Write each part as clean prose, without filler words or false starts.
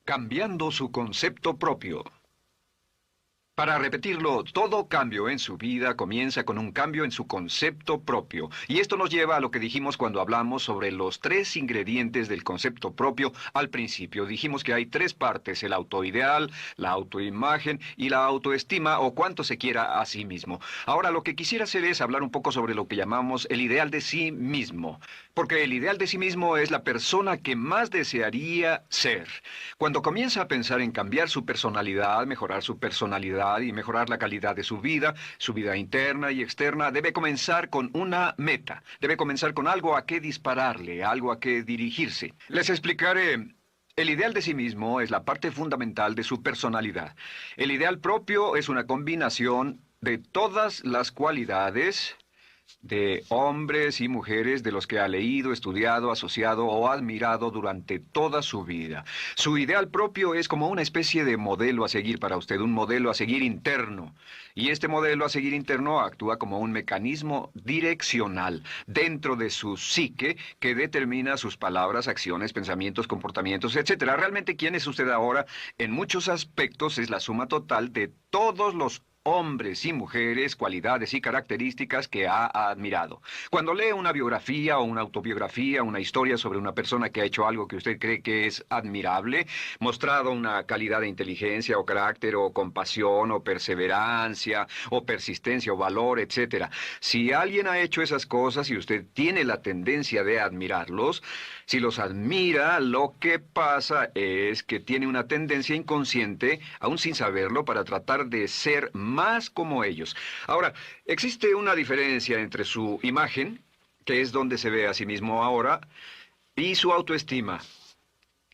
Cambiando su concepto propio. Para repetirlo, todo cambio en su vida comienza con un cambio en su concepto propio. Y esto nos lleva a lo que dijimos cuando hablamos sobre los tres ingredientes del concepto propio al principio. Dijimos que hay tres partes: el autoideal, la autoimagen y la autoestima, o cuánto se quiera a sí mismo. Ahora, lo que quisiera hacer es hablar un poco sobre lo que llamamos el ideal de sí mismo. Porque el ideal de sí mismo es la persona que más desearía ser. Cuando comienza a pensar en cambiar su personalidad, mejorar su personalidad y mejorar la calidad de su vida interna y externa, debe comenzar con una meta. Debe comenzar con algo a qué dispararle, algo a qué dirigirse. Les explicaré. El ideal de sí mismo es la parte fundamental de su personalidad. El ideal propio es una combinación de todas las cualidades de hombres y mujeres de los que ha leído, estudiado, asociado o admirado durante toda su vida. Su ideal propio es como una especie de modelo a seguir para usted, un modelo a seguir interno. Y este modelo a seguir interno actúa como un mecanismo direccional dentro de su psique que determina sus palabras, acciones, pensamientos, comportamientos, etcétera. Realmente, ¿quién es usted ahora? En muchos aspectos es la suma total de todos los hombres y mujeres, cualidades y características que ha admirado. Cuando lee una biografía o una autobiografía, una historia sobre una persona que ha hecho algo que usted cree que es admirable, mostrado una calidad de inteligencia o carácter o compasión o perseverancia o persistencia o valor, etcétera. Si alguien ha hecho esas cosas y usted tiene la tendencia de admirarlos, si los admira, lo que pasa es que tiene una tendencia inconsciente, aún sin saberlo, para tratar de ser más como ellos. Ahora, existe una diferencia entre su imagen, que es donde se ve a sí mismo ahora, y su autoestima,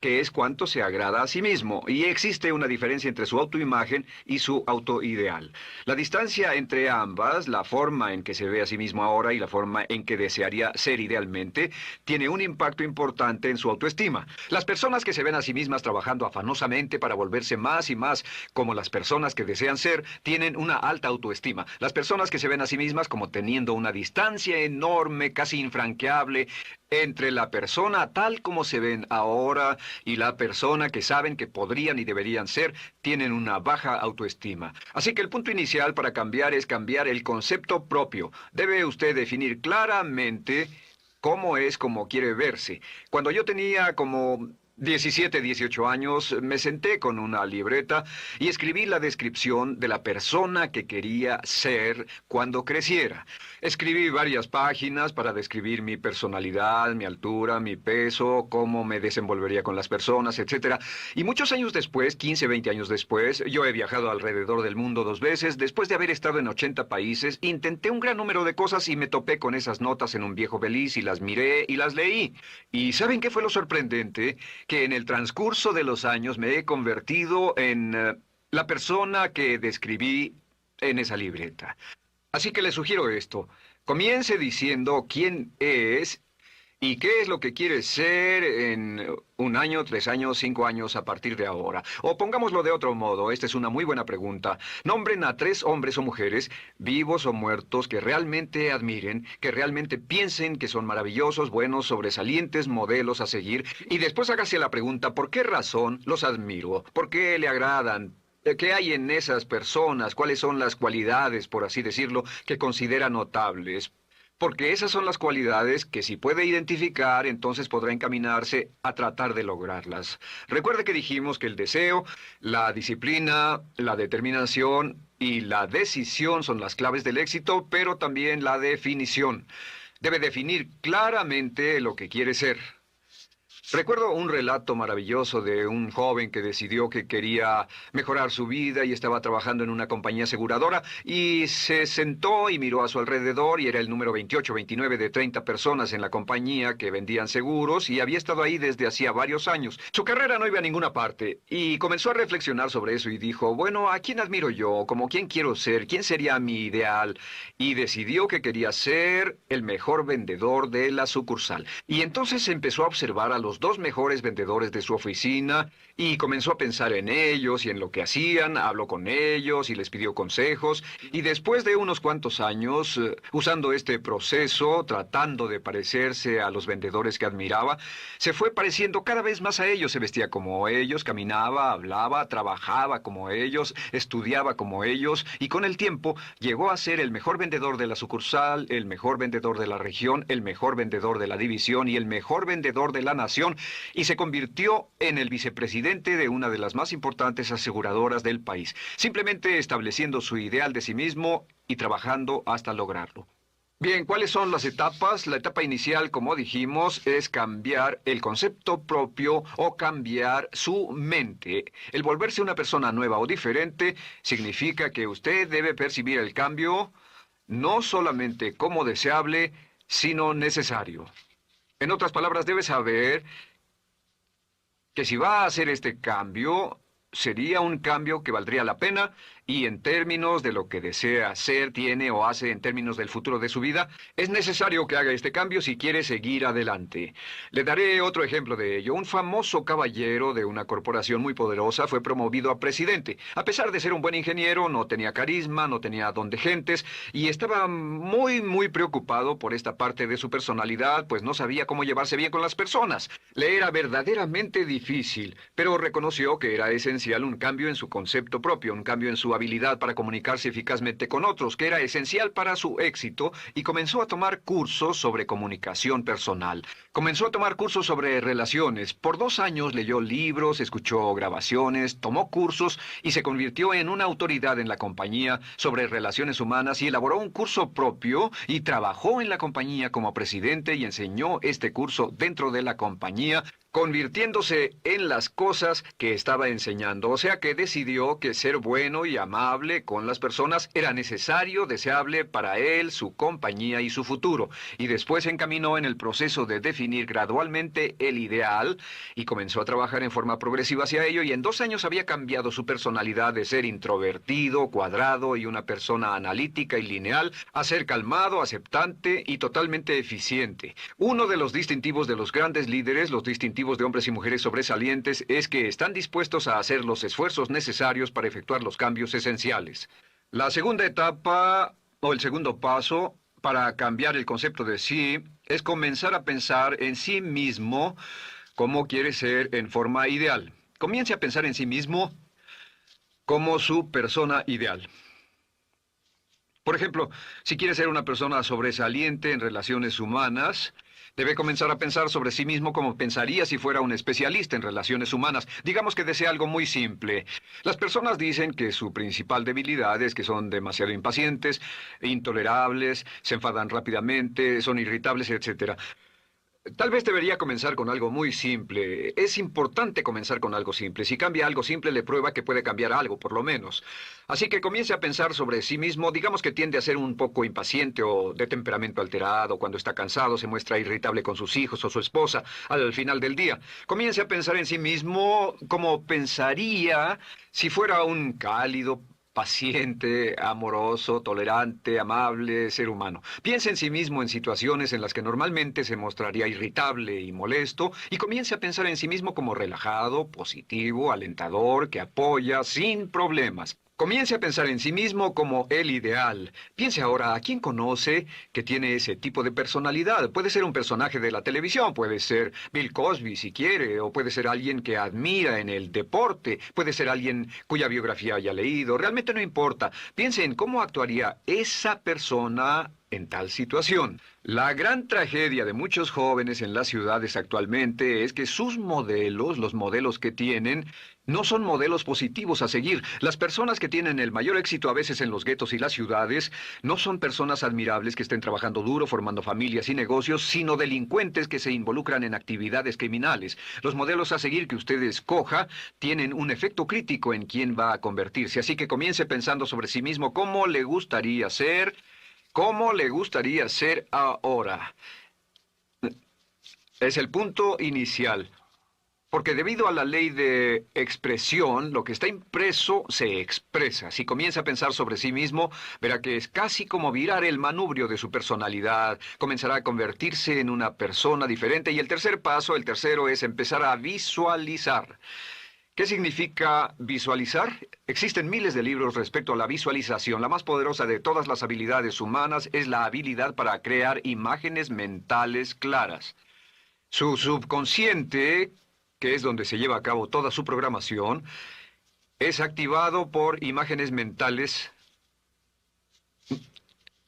que es cuánto se agrada a sí mismo, y existe una diferencia entre su autoimagen y su autoideal. La distancia entre ambas, la forma en que se ve a sí mismo ahora y la forma en que desearía ser idealmente, tiene un impacto importante en su autoestima. Las personas que se ven a sí mismas trabajando afanosamente para volverse más y más como las personas que desean ser, tienen una alta autoestima. Las personas que se ven a sí mismas como teniendo una distancia enorme, casi infranqueable, entre la persona tal como se ven ahora y la persona que saben que podrían y deberían ser, tienen una baja autoestima. Así que el punto inicial para cambiar es cambiar el concepto propio. Debe usted definir claramente cómo es como quiere verse. Cuando yo tenía como 17, 18 años, me senté con una libreta y escribí la descripción de la persona que quería ser cuando creciera. Escribí varias páginas para describir mi personalidad, mi altura, mi peso, cómo me desenvolvería con las personas, etcétera. Y muchos años después, 15, 20 años después, yo he viajado alrededor del mundo 2 veces. Después de haber estado en 80 países, intenté un gran número de cosas y me topé con esas notas en un viejo beliz y las miré y las leí. ¿Y saben qué fue lo sorprendente? Que en el transcurso de los años me he convertido en la persona que describí en esa libreta. Así que le sugiero esto. Comience diciendo quién es y qué es lo que quiere ser en 1 año, 3 años, 5 años a partir de ahora. O pongámoslo de otro modo, esta es una muy buena pregunta. Nombren a 3 hombres o mujeres, vivos o muertos, que realmente admiren, que realmente piensen que son maravillosos, buenos, sobresalientes modelos a seguir. Y después hágase la pregunta, ¿por qué razón los admiro? ¿Por qué le agradan? ¿Qué hay en esas personas? ¿Cuáles son las cualidades, por así decirlo, que considera notables? Porque esas son las cualidades que si puede identificar, entonces podrá encaminarse a tratar de lograrlas. Recuerde que dijimos que el deseo, la disciplina, la determinación y la decisión son las claves del éxito, pero también la definición. Debe definir claramente lo que quiere ser. Recuerdo un relato maravilloso de un joven que decidió que quería mejorar su vida y estaba trabajando en una compañía aseguradora y se sentó y miró a su alrededor y era el número 28, 29 de 30 personas en la compañía que vendían seguros y había estado ahí desde hacía varios años. Su carrera no iba a ninguna parte y comenzó a reflexionar sobre eso y dijo, bueno, ¿a quién admiro yo? ¿Cómo quién quiero ser? ¿Quién sería mi ideal? Y decidió que quería ser el mejor vendedor de la sucursal. Y entonces empezó a observar a los los dos mejores vendedores de su oficina y comenzó a pensar en ellos y en lo que hacían, habló con ellos y les pidió consejos. Y después de unos cuantos años, usando este proceso, tratando de parecerse a los vendedores que admiraba, se fue pareciendo cada vez más a ellos. Se vestía como ellos, caminaba, hablaba, trabajaba como ellos, estudiaba como ellos, y con el tiempo llegó a ser el mejor vendedor de la sucursal, el mejor vendedor de la región, el mejor vendedor de la división y el mejor vendedor de la nación, y se convirtió en el vicepresidente de una de las más importantes aseguradoras del país, simplemente estableciendo su ideal de sí mismo y trabajando hasta lograrlo. Bien, ¿cuáles son las etapas? La etapa inicial, como dijimos, es cambiar el concepto propio o cambiar su mente. El volverse una persona nueva o diferente significa que usted debe percibir el cambio no solamente como deseable, sino necesario. En otras palabras, debe saber que si va a hacer este cambio, sería un cambio que valdría la pena y en términos de lo que desea hacer, tiene o hace en términos del futuro de su vida, es necesario que haga este cambio si quiere seguir adelante. Le daré otro ejemplo de ello. Un famoso caballero de una corporación muy poderosa fue promovido a presidente. A pesar de ser un buen ingeniero, no tenía carisma, no tenía don de gentes y estaba muy preocupado por esta parte de su personalidad, pues no sabía cómo llevarse bien con las personas. Le era verdaderamente difícil, pero reconoció que era esencial un cambio en su concepto propio, un cambio en su habilidad para comunicarse eficazmente con otros, que era esencial para su éxito, y comenzó a tomar cursos sobre comunicación personal. Comenzó a tomar cursos sobre relaciones. Por 2 años leyó libros, escuchó grabaciones, tomó cursos y se convirtió en una autoridad en la compañía sobre relaciones humanas y elaboró un curso propio y trabajó en la compañía como presidente y enseñó este curso dentro de la compañía, convirtiéndose en las cosas que estaba enseñando. O sea que decidió que ser bueno y amable con las personas era necesario, deseable para él, su compañía y su futuro. Y después se encaminó en el proceso de definir gradualmente el ideal y comenzó a trabajar en forma progresiva hacia ello, y en 2 años había cambiado su personalidad de ser introvertido, cuadrado y una persona analítica y lineal a ser calmado, aceptante y totalmente eficiente. Uno de los distintivos de los grandes líderes, los distintivos de hombres y mujeres sobresalientes, es que están dispuestos a hacer los esfuerzos necesarios para efectuar los cambios esenciales. La segunda etapa, o el segundo paso, para cambiar el concepto de sí, es comenzar a pensar en sí mismo como quiere ser en forma ideal. Comience a pensar en sí mismo como su persona ideal. Por ejemplo, si quiere ser una persona sobresaliente en relaciones humanas, debe comenzar a pensar sobre sí mismo como pensaría si fuera un especialista en relaciones humanas. Digamos que desea algo muy simple. Las personas dicen que su principal debilidad es que son demasiado impacientes, intolerables, se enfadan rápidamente, son irritables, etc. Tal vez debería comenzar con algo muy simple. Es importante comenzar con algo simple. Si cambia algo simple, le prueba que puede cambiar algo, por lo menos. Así que comience a pensar sobre sí mismo. Digamos que tiende a ser un poco impaciente o de temperamento alterado. Cuando está cansado, se muestra irritable con sus hijos o su esposa al final del día. Comience a pensar en sí mismo como pensaría si fuera un cálido, paciente, amoroso, tolerante, amable ser humano. Piense en sí mismo en situaciones en las que normalmente se mostraría irritable y molesto, y comience a pensar en sí mismo como relajado, positivo, alentador, que apoya sin problemas. Comience a pensar en sí mismo como el ideal. Piense ahora a quién conoce que tiene ese tipo de personalidad. Puede ser un personaje de la televisión, puede ser Bill Cosby si quiere, o puede ser alguien que admira en el deporte, puede ser alguien cuya biografía haya leído. Realmente no importa. Piense en cómo actuaría esa persona en tal situación. La gran tragedia de muchos jóvenes en las ciudades actualmente es que sus modelos, los modelos que tienen, no son modelos positivos a seguir. Las personas que tienen el mayor éxito a veces en los guetos y las ciudades no son personas admirables que estén trabajando duro, formando familias y negocios, sino delincuentes que se involucran en actividades criminales. Los modelos a seguir que usted escoja tienen un efecto crítico en quién va a convertirse. Así que comience pensando sobre sí mismo cómo le gustaría ser. ¿Cómo le gustaría ser ahora? Es el punto inicial. Porque debido a la ley de expresión, lo que está impreso se expresa. Si comienza a pensar sobre sí mismo, verá que es casi como virar el manubrio de su personalidad. Comenzará a convertirse en una persona diferente. Y el tercer paso, el tercero, es empezar a visualizar. ¿Qué significa visualizar? Existen miles de libros respecto a la visualización. La más poderosa de todas las habilidades humanas es la habilidad para crear imágenes mentales claras. Su subconsciente, que es donde se lleva a cabo toda su programación, es activado por imágenes mentales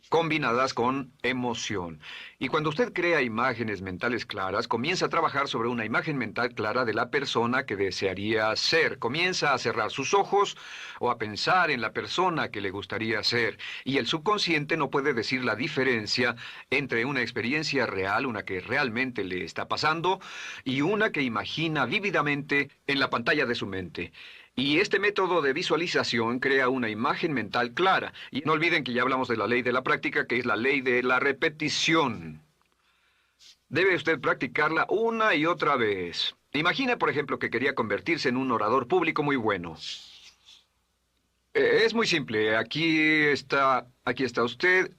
combinadas con emoción. Y cuando usted crea imágenes mentales claras, comienza a trabajar sobre una imagen mental clara de la persona que desearía ser. Comienza a cerrar sus ojos o a pensar en la persona que le gustaría ser. Y el subconsciente no puede decir la diferencia entre una experiencia real, una que realmente le está pasando, y una que imagina vívidamente en la pantalla de su mente. Y este método de visualización crea una imagen mental clara. Y no olviden que ya hablamos de la ley de la práctica, que es la ley de la repetición. Debe usted practicarla una y otra vez. Imagine, por ejemplo, que quería convertirse en un orador público muy bueno. Es muy simple. Aquí está usted.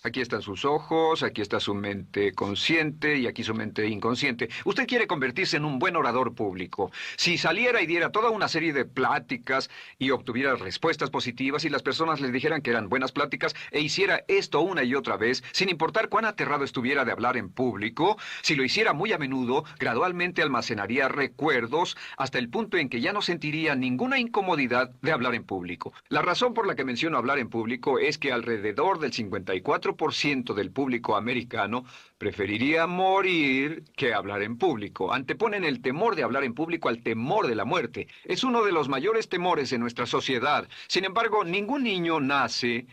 Aquí están sus ojos, aquí está su mente consciente y aquí su mente inconsciente. Usted quiere convertirse en un buen orador público. Si saliera y diera toda una serie de pláticas y obtuviera respuestas positivas y las personas le dijeran que eran buenas pláticas e hiciera esto una y otra vez, sin importar cuán aterrado estuviera de hablar en público, si lo hiciera muy a menudo, gradualmente almacenaría recuerdos hasta el punto en que ya no sentiría ninguna incomodidad de hablar en público. La razón por la que menciono hablar en público es que alrededor del 54% del público americano preferiría morir que hablar en público. Anteponen el temor de hablar en público al temor de la muerte. Es uno de los mayores temores en nuestra sociedad. Sin embargo, ningún niño nace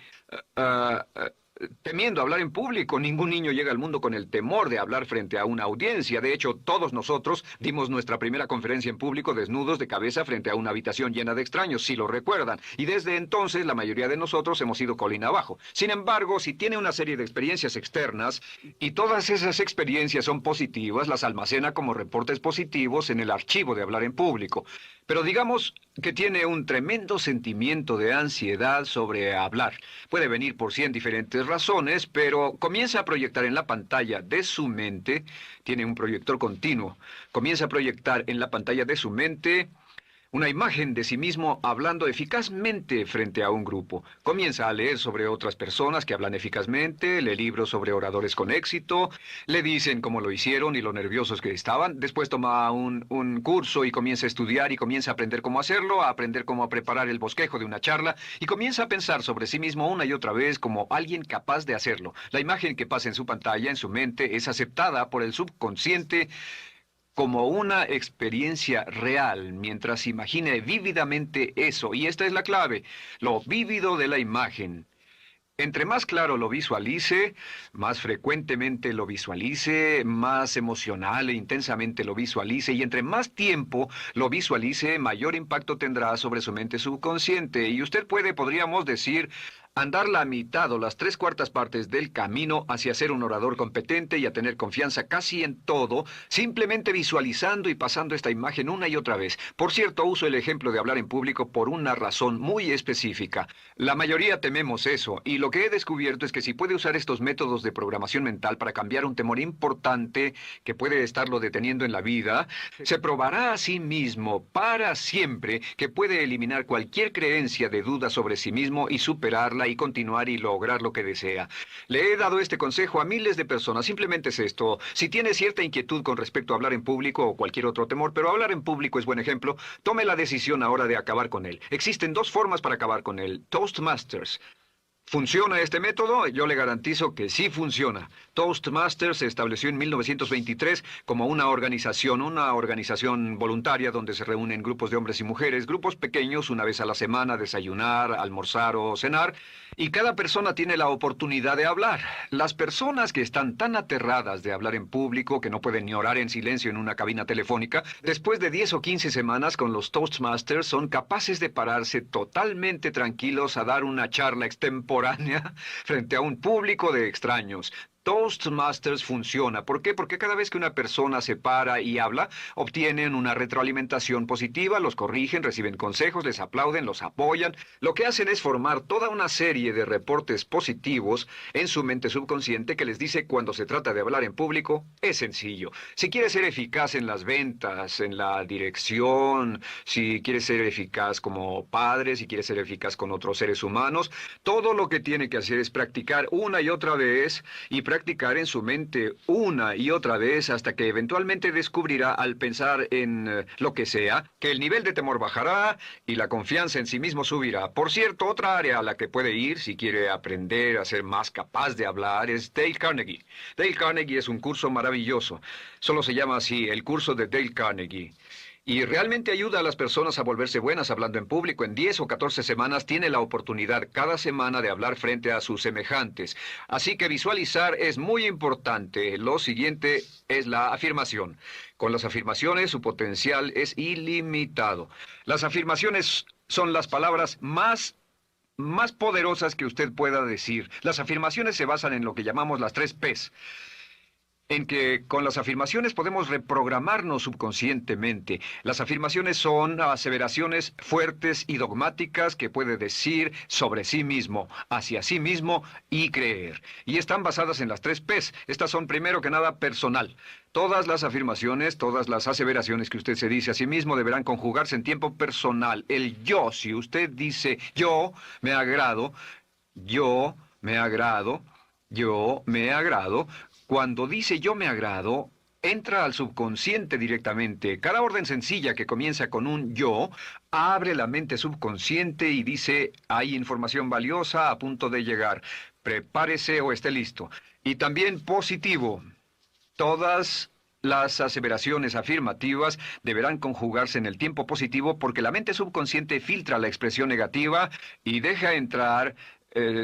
temiendo hablar en público. Ningún niño llega al mundo con el temor de hablar frente a una audiencia. De hecho, todos nosotros dimos nuestra primera conferencia en público desnudos de cabeza frente a una habitación llena de extraños, si lo recuerdan. Y desde entonces la mayoría de nosotros hemos ido colina abajo. Sin embargo, si tiene una serie de experiencias externas y todas esas experiencias son positivas, las almacena como reportes positivos en el archivo de hablar en público. Pero digamos que tiene un tremendo sentimiento de ansiedad sobre hablar. Puede venir por 100 diferentes razones, pero comienza a proyectar en la pantalla de su mente, tiene un proyector continuo, comienza a proyectar en la pantalla de su mente una imagen de sí mismo hablando eficazmente frente a un grupo. Comienza a leer sobre otras personas que hablan eficazmente, lee libros sobre oradores con éxito, le dicen cómo lo hicieron y lo nerviosos que estaban. Después toma un curso y comienza a estudiar y comienza a aprender cómo hacerlo, a aprender cómo preparar el bosquejo de una charla y comienza a pensar sobre sí mismo una y otra vez como alguien capaz de hacerlo. La imagen que pasa en su pantalla, en su mente, es aceptada por el subconsciente como una experiencia real, mientras imagine vívidamente eso. Y esta es la clave, lo vívido de la imagen. Entre más claro lo visualice, más frecuentemente lo visualice, más emocional e intensamente lo visualice, y entre más tiempo lo visualice, mayor impacto tendrá sobre su mente subconsciente. Y usted podríamos decir, andar la mitad o las 3/4 partes del camino hacia ser un orador competente y a tener confianza casi en todo, simplemente visualizando y pasando esta imagen una y otra vez. Por cierto, uso el ejemplo de hablar en público por una razón muy específica. La mayoría tememos eso, y lo que he descubierto es que si puede usar estos métodos de programación mental para cambiar un temor importante que puede estarlo deteniendo en la vida, se probará a sí mismo para siempre que puede eliminar cualquier creencia de duda sobre sí mismo y superarla y continuar y lograr lo que desea. Le he dado este consejo a miles de personas. Simplemente es esto. Si tiene cierta inquietud con respecto a hablar en público o cualquier otro temor, pero hablar en público es buen ejemplo, tome la decisión ahora de acabar con él. Existen dos formas para acabar con él. Toastmasters. ¿Funciona este método? Yo le garantizo que sí funciona. Toastmasters se estableció en 1923 como una organización voluntaria donde se reúnen grupos de hombres y mujeres, grupos pequeños, una vez a la semana, desayunar, almorzar o cenar, y cada persona tiene la oportunidad de hablar. Las personas que están tan aterradas de hablar en público que no pueden ni orar en silencio en una cabina telefónica, después de 10 o 15 semanas con los Toastmasters son capaces de pararse totalmente tranquilos a dar una charla extemporánea frente a un público de extraños. Toastmasters funciona. ¿Por qué? Porque cada vez que una persona se para y habla, obtienen una retroalimentación positiva, los corrigen, reciben consejos, les aplauden, los apoyan. Lo que hacen es formar toda una serie de reportes positivos en su mente subconsciente que les dice cuando se trata de hablar en público, es sencillo. Si quieres ser eficaz en las ventas, en la dirección, si quieres ser eficaz como padre, si quieres ser eficaz con otros seres humanos, todo lo que tiene que hacer es practicar una y otra vez y practicar en su mente una y otra vez hasta que eventualmente descubrirá al pensar en lo que sea, que el nivel de temor bajará y la confianza en sí mismo subirá. Por cierto, otra área a la que puede ir si quiere aprender a ser más capaz de hablar es Dale Carnegie. Dale Carnegie es un curso maravilloso. Solo se llama así, el curso de Dale Carnegie. Y realmente ayuda a las personas a volverse buenas hablando en público. En 10 o 14 semanas tiene la oportunidad cada semana de hablar frente a sus semejantes. Así que visualizar es muy importante. Lo siguiente es la afirmación. Con las afirmaciones su potencial es ilimitado. Las afirmaciones son las palabras más poderosas que usted pueda decir. Las afirmaciones se basan en lo que llamamos las 3 Ps. En que con las afirmaciones podemos reprogramarnos subconscientemente. Las afirmaciones son aseveraciones fuertes y dogmáticas que puede decir sobre sí mismo, hacia sí mismo y creer. Y están basadas en las 3 Ps. Estas son primero que nada personal. Todas las afirmaciones, todas las aseveraciones que usted se dice a sí mismo deberán conjugarse en tiempo personal. El yo, si usted dice yo me agrado, yo me agrado, yo me agrado. Cuando dice yo me agrado, entra al subconsciente directamente. Cada orden sencilla que comienza con un yo, abre la mente subconsciente y dice, hay información valiosa a punto de llegar. Prepárese o esté listo. Y también positivo. Todas las aseveraciones afirmativas deberán conjugarse en el tiempo positivo porque la mente subconsciente filtra la expresión negativa y deja entrar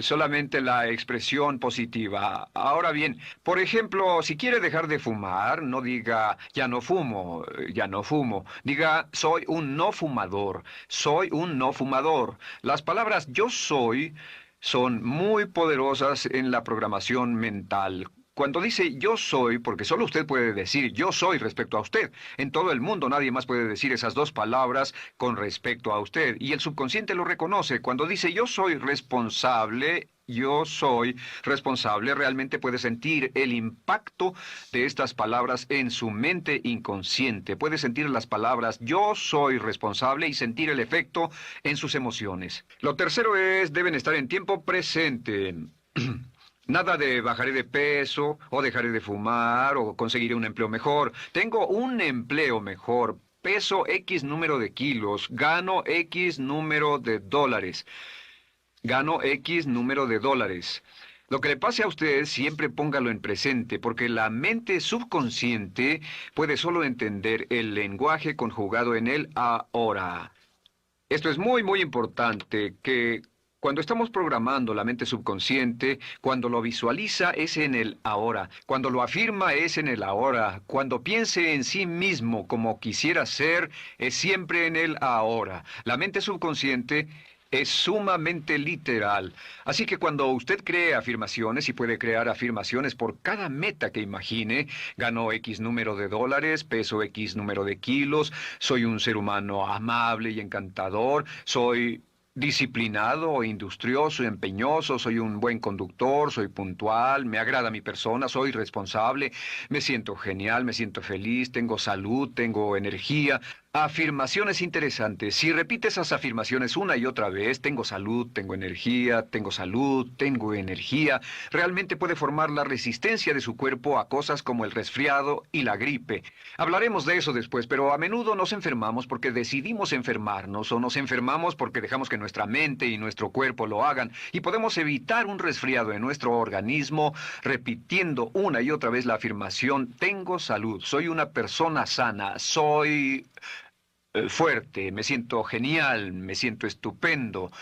solamente la expresión positiva. Ahora bien, por ejemplo, si quiere dejar de fumar, no diga ya no fumo, ya no fumo. Diga soy un no fumador, soy un no fumador. Las palabras yo soy son muy poderosas en la programación mental. Cuando dice yo soy, porque solo usted puede decir yo soy respecto a usted. En todo el mundo nadie más puede decir esas 2 palabras con respecto a usted. Y el subconsciente lo reconoce. Cuando dice yo soy responsable, realmente puede sentir el impacto de estas palabras en su mente inconsciente. Puede sentir las palabras yo soy responsable y sentir el efecto en sus emociones. Lo tercero es, deben estar en tiempo presente. Nada de bajaré de peso, o dejaré de fumar, o conseguiré un empleo mejor. Tengo un empleo mejor. Peso X número de kilos. Gano X número de dólares. Gano X número de dólares. Lo que le pase a usted, siempre póngalo en presente, porque la mente subconsciente puede solo entender el lenguaje conjugado en el ahora. Esto es muy, muy importante, que cuando estamos programando la mente subconsciente, cuando lo visualiza es en el ahora, cuando lo afirma es en el ahora, cuando piense en sí mismo como quisiera ser, es siempre en el ahora. La mente subconsciente es sumamente literal. Así que cuando usted cree afirmaciones, y puede crear afirmaciones por cada meta que imagine, gano X número de dólares, peso X número de kilos, soy un ser humano amable y encantador, soy disciplinado, industrioso, empeñoso, soy un buen conductor, soy puntual, me agrada mi persona, soy responsable, me siento genial, me siento feliz, tengo salud, tengo energía. Afirmaciones interesantes. Si repite esas afirmaciones una y otra vez, tengo salud, tengo energía, tengo salud, tengo energía, realmente puede formar la resistencia de su cuerpo a cosas como el resfriado y la gripe. Hablaremos de eso después, pero a menudo nos enfermamos porque decidimos enfermarnos o nos enfermamos porque dejamos que nuestra mente y nuestro cuerpo lo hagan y podemos evitar un resfriado en nuestro organismo repitiendo una y otra vez la afirmación, tengo salud, soy una persona sana, soy fuerte, me siento genial, me siento estupendo.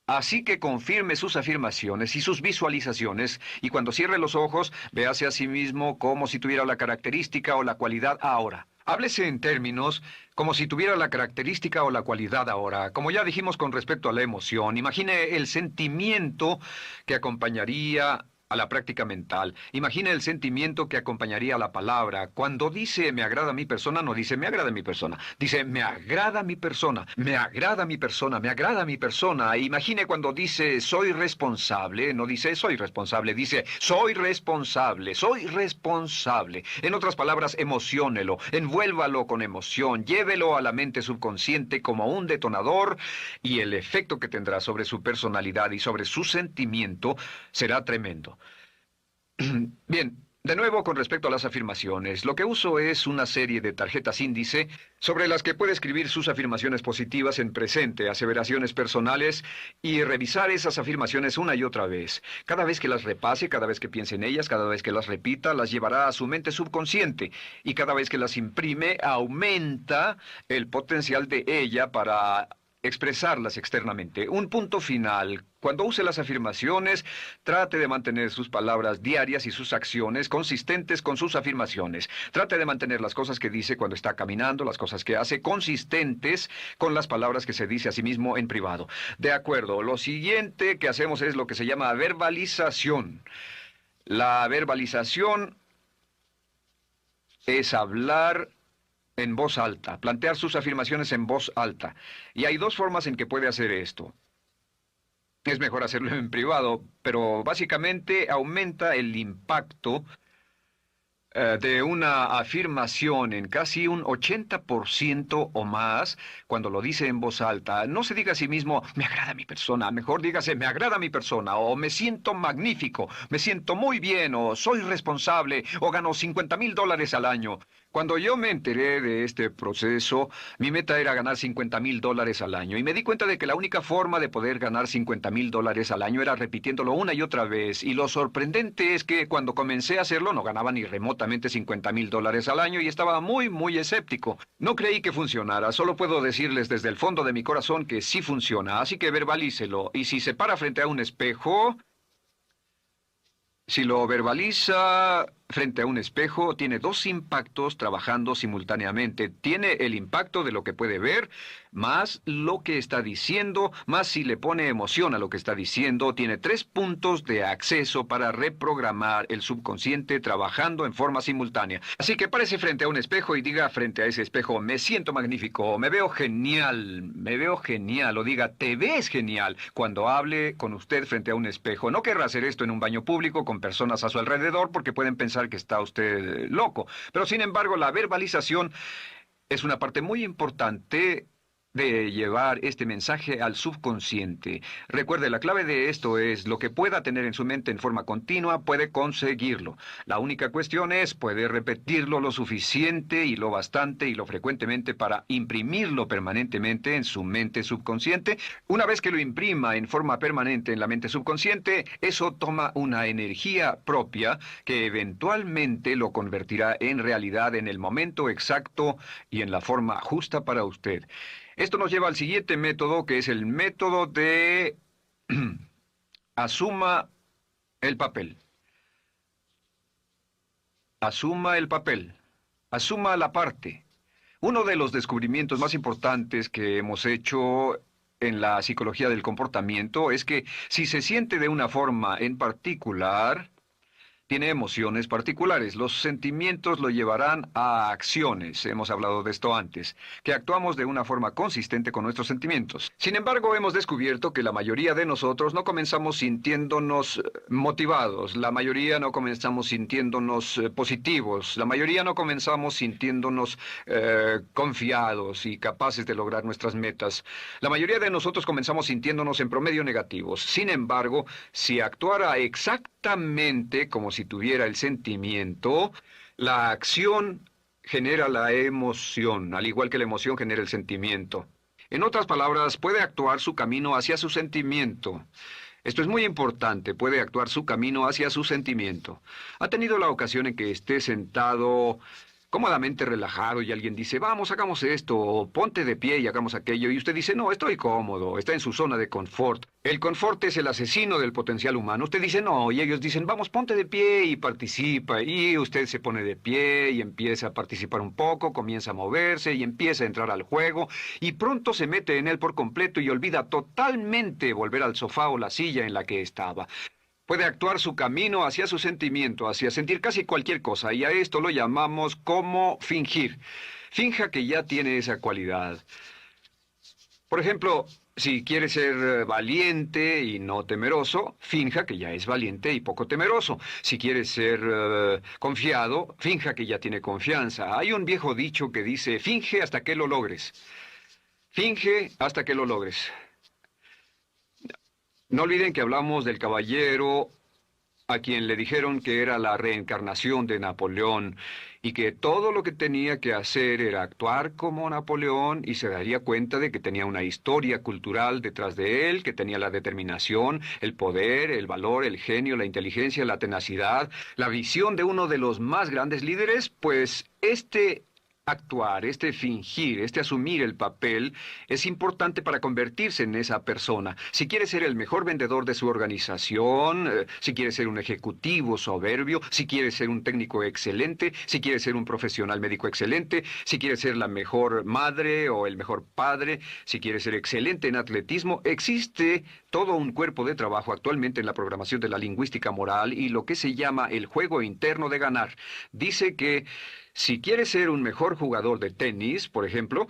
Así que confirme sus afirmaciones y sus visualizaciones, y cuando cierre los ojos, véase a sí mismo como si tuviera la característica o la cualidad ahora. Háblese en términos como si tuviera la característica o la cualidad ahora. Como ya dijimos con respecto a la emoción, imagine el sentimiento que acompañaría a la práctica mental. Imagine el sentimiento que acompañaría a la palabra. Cuando dice me agrada mi persona, no dice me agrada mi persona. Dice me agrada mi persona, me agrada mi persona, me agrada mi persona. Imagine cuando dice soy responsable, no dice soy responsable, dice soy responsable, soy responsable. En otras palabras, emociónelo, envuélvalo con emoción, llévelo a la mente subconsciente como un detonador y el efecto que tendrá sobre su personalidad y sobre su sentimiento será tremendo. Bien, de nuevo con respecto a las afirmaciones, lo que uso es una serie de tarjetas índice sobre las que puede escribir sus afirmaciones positivas en presente, aseveraciones personales y revisar esas afirmaciones una y otra vez. Cada vez que las repase, cada vez que piense en ellas, cada vez que las repita, las llevará a su mente subconsciente y cada vez que las imprime, aumenta el potencial de ella para expresarlas externamente. Un punto final. Cuando use las afirmaciones, trate de mantener sus palabras diarias y sus acciones consistentes con sus afirmaciones. Trate de mantener las cosas que dice cuando está caminando, las cosas que hace, consistentes con las palabras que se dice a sí mismo en privado. De acuerdo, lo siguiente que hacemos es lo que se llama verbalización. La verbalización es hablar en voz alta, plantear sus afirmaciones en voz alta. Y hay dos formas en que puede hacer esto. Es mejor hacerlo en privado, pero básicamente aumenta el impacto de una afirmación en casi un 80% o más cuando lo dice en voz alta. No se diga a sí mismo, me agrada mi persona, mejor dígase, me agrada mi persona, o me siento magnífico, me siento muy bien, o soy responsable, o gano $50,000 al año. Cuando yo me enteré de este proceso, mi meta era ganar $50,000 al año, y me di cuenta de que la única forma de poder ganar $50,000 al año era repitiéndolo una y otra vez, y lo sorprendente es que cuando comencé a hacerlo no ganaba ni remotamente $50,000 al año y estaba muy escéptico. No creí que funcionara, solo puedo decirles desde el fondo de mi corazón que sí funciona, así que verbalícelo, y si se para frente a un espejo, si lo verbaliza frente a un espejo, tiene dos impactos trabajando simultáneamente. Tiene el impacto de lo que puede ver, más lo que está diciendo, más si le pone emoción a lo que está diciendo. Tiene 3 puntos de acceso para reprogramar el subconsciente trabajando en forma simultánea. Así que párese frente a un espejo y diga frente a ese espejo, me siento magnífico, me veo genial, o diga, te ves genial, cuando hable con usted frente a un espejo. No querrá hacer esto en un baño público con personas a su alrededor porque pueden pensar que está usted loco. Pero sin embargo, la verbalización es una parte muy importante de llevar este mensaje al subconsciente. Recuerde, la clave de esto es lo que pueda tener en su mente en forma continua, puede conseguirlo. La única cuestión es, puede repetirlo lo suficiente y lo bastante y lo frecuentemente para imprimirlo permanentemente en su mente subconsciente. Una vez que lo imprima en forma permanente en la mente subconsciente, eso toma una energía propia que eventualmente lo convertirá en realidad en el momento exacto y en la forma justa para usted. Esto nos lleva al siguiente método, que es el método de asuma el papel. Asuma el papel. Asuma la parte. Uno de los descubrimientos más importantes que hemos hecho en la psicología del comportamiento es que si se siente de una forma en particular, tiene emociones particulares. Los sentimientos lo llevarán a acciones. Hemos hablado de esto antes, que actuamos de una forma consistente con nuestros sentimientos. Sin embargo, hemos descubierto que la mayoría de nosotros no comenzamos sintiéndonos motivados. La mayoría no comenzamos sintiéndonos positivos. La mayoría no comenzamos sintiéndonos confiados y capaces de lograr nuestras metas. La mayoría de nosotros comenzamos sintiéndonos en promedio negativos. Sin embargo, si actuara exactamente como si tuviera el sentimiento, la acción genera la emoción, al igual que la emoción genera el sentimiento. En otras palabras, puede actuar su camino hacia su sentimiento. Esto es muy importante, puede actuar su camino hacia su sentimiento. ¿Ha tenido la ocasión en que esté sentado cómodamente relajado y alguien dice, vamos, hagamos esto, o ponte de pie y hagamos aquello, y usted dice, no, estoy cómodo, está en su zona de confort? El confort es el asesino del potencial humano. Usted dice, no, y ellos dicen, vamos, ponte de pie y participa, y usted se pone de pie y empieza a participar un poco, comienza a moverse y empieza a entrar al juego, y pronto se mete en él por completo y olvida totalmente volver al sofá o la silla en la que estaba. Puede actuar su camino hacia su sentimiento, hacia sentir casi cualquier cosa, y a esto lo llamamos como fingir. Finja que ya tiene esa cualidad. Por ejemplo, si quiere ser valiente y no temeroso, finja que ya es valiente y poco temeroso. Si quiere ser confiado, finja que ya tiene confianza. Hay un viejo dicho que dice, finge hasta que lo logres. Finge hasta que lo logres. No olviden que hablamos del caballero a quien le dijeron que era la reencarnación de Napoleón y que todo lo que tenía que hacer era actuar como Napoleón y se daría cuenta de que tenía una historia cultural detrás de él, que tenía la determinación, el poder, el valor, el genio, la inteligencia, la tenacidad, la visión de uno de los más grandes líderes, pues actuar, fingir, asumir el papel es importante para convertirse en esa persona. Si quiere ser el mejor vendedor de su organización, si quiere ser un ejecutivo soberbio, si quiere ser un técnico excelente, si quiere ser un profesional médico excelente, si quiere ser la mejor madre o el mejor padre, si quiere ser excelente en atletismo, existe todo un cuerpo de trabajo actualmente en la programación de la lingüística moral y lo que se llama el juego interno de ganar. Dice que si quiere ser un mejor jugador de tenis, por ejemplo,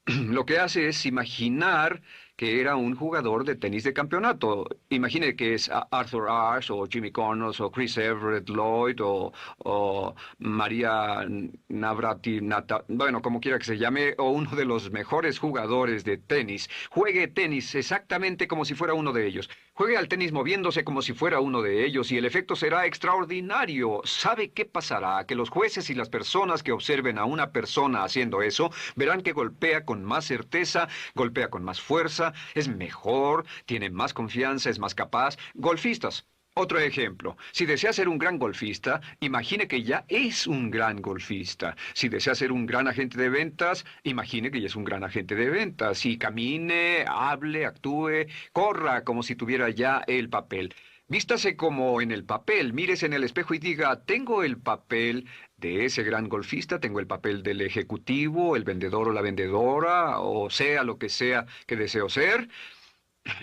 lo que hace es imaginar que era un jugador de tenis de campeonato. Imagine que es Arthur Ashe, o Jimmy Connors, o Chris Everett Lloyd, o María Navratilova, bueno, como quiera que se llame, o uno de los mejores jugadores de tenis. Juegue tenis exactamente como si fuera uno de ellos. Juegue al tenis moviéndose como si fuera uno de ellos y el efecto será extraordinario. ¿Sabe qué pasará? Que los jueces y las personas que observen a una persona haciendo eso verán que golpea con más certeza, golpea con más fuerza, es mejor, tiene más confianza, es más capaz. Golfistas. Otro ejemplo, si desea ser un gran golfista, imagine que ya es un gran golfista. Si desea ser un gran agente de ventas, imagine que ya es un gran agente de ventas. Y camine, hable, actúe, corra como si tuviera ya el papel. Vístase como en el papel, mírese en el espejo y diga, tengo el papel de ese gran golfista, tengo el papel del ejecutivo, el vendedor o la vendedora, o sea lo que sea que deseo ser.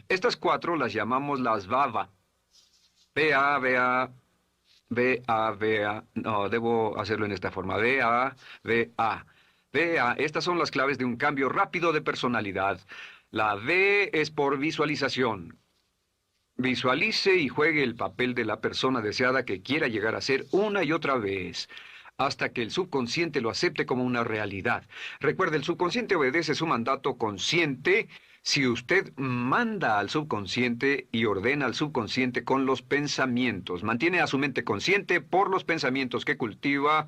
Estas cuatro las llamamos las VAVA. VA, VA, VA, VA. No, debo hacerlo en esta forma. VA, VA. VA. Estas son las claves de un cambio rápido de personalidad. La V es por visualización. Visualice y juegue el papel de la persona deseada que quiera llegar a ser una y otra vez, hasta que el subconsciente lo acepte como una realidad. Recuerde, el subconsciente obedece su mandato consciente si usted manda al subconsciente y ordena al subconsciente con los pensamientos. Mantiene a su mente consciente por los pensamientos que cultiva.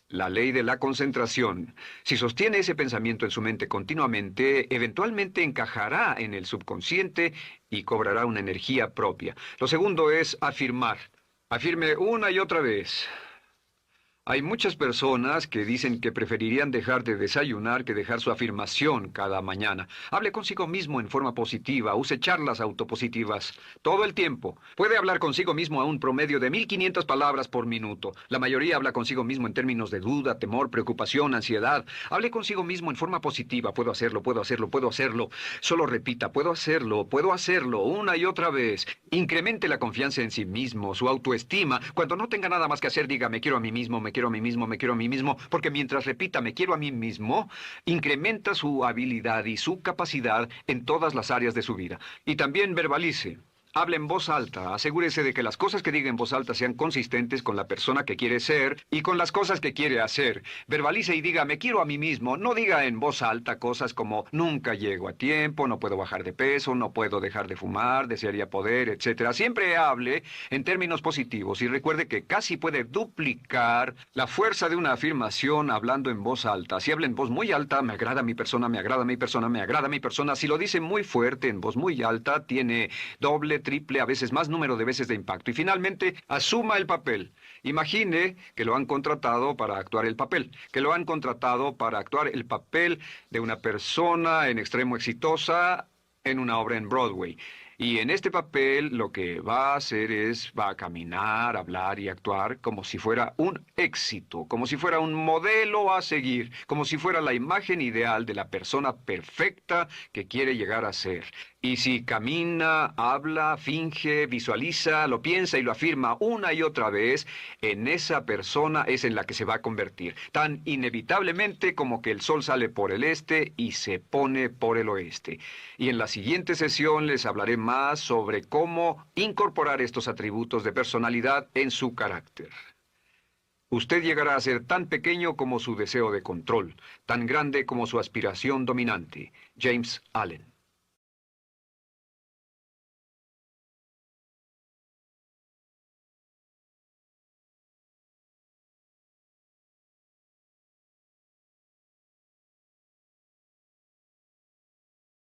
La ley de la concentración. Si sostiene ese pensamiento en su mente continuamente, eventualmente encajará en el subconsciente y cobrará una energía propia. Lo segundo es afirmar. Afirme una y otra vez. Hay muchas personas que dicen que preferirían dejar de desayunar que dejar su afirmación cada mañana. Hable consigo mismo en forma positiva, use charlas autopositivas todo el tiempo. Puede hablar consigo mismo a un promedio de 1500 palabras por minuto. La mayoría habla consigo mismo en términos de duda, temor, preocupación, ansiedad. Hable consigo mismo en forma positiva. Puedo hacerlo, puedo hacerlo, puedo hacerlo. Solo repita, puedo hacerlo, una y otra vez. Incremente la confianza en sí mismo, su autoestima. Cuando no tenga nada más que hacer, diga, me quiero a mí mismo, me quiero a mí mismo, me quiero a mí mismo, porque mientras repita, me quiero a mí mismo, incrementa su habilidad y su capacidad en todas las áreas de su vida. Y también verbalice. Hable en voz alta, asegúrese de que las cosas que diga en voz alta sean consistentes con la persona que quiere ser y con las cosas que quiere hacer. Verbalice y diga, me quiero a mí mismo. No diga en voz alta cosas como, nunca llego a tiempo, no puedo bajar de peso, no puedo dejar de fumar, desearía poder, etc. Siempre hable en términos positivos y recuerde que casi puede duplicar la fuerza de una afirmación hablando en voz alta. Si habla en voz muy alta, me agrada mi persona, me agrada mi persona, me agrada mi persona. Si lo dice muy fuerte, en voz muy alta, tiene doble, triple, a veces más número de veces de impacto. Y finalmente, asuma el papel. Imagine que lo han contratado para actuar el papel, que lo han contratado para actuar el papel de una persona en extremo exitosa en una obra en Broadway. Y en este papel lo que va a hacer es, va a caminar, hablar y actuar como si fuera un éxito, como si fuera un modelo a seguir, como si fuera la imagen ideal de la persona perfecta que quiere llegar a ser. Y si camina, habla, finge, visualiza, lo piensa y lo afirma una y otra vez, en esa persona es en la que se va a convertir, tan inevitablemente como que el sol sale por el este y se pone por el oeste. Y en la siguiente sesión les hablaré más sobre cómo incorporar estos atributos de personalidad en su carácter. Usted llegará a ser tan pequeño como su deseo de control, tan grande como su aspiración dominante. James Allen.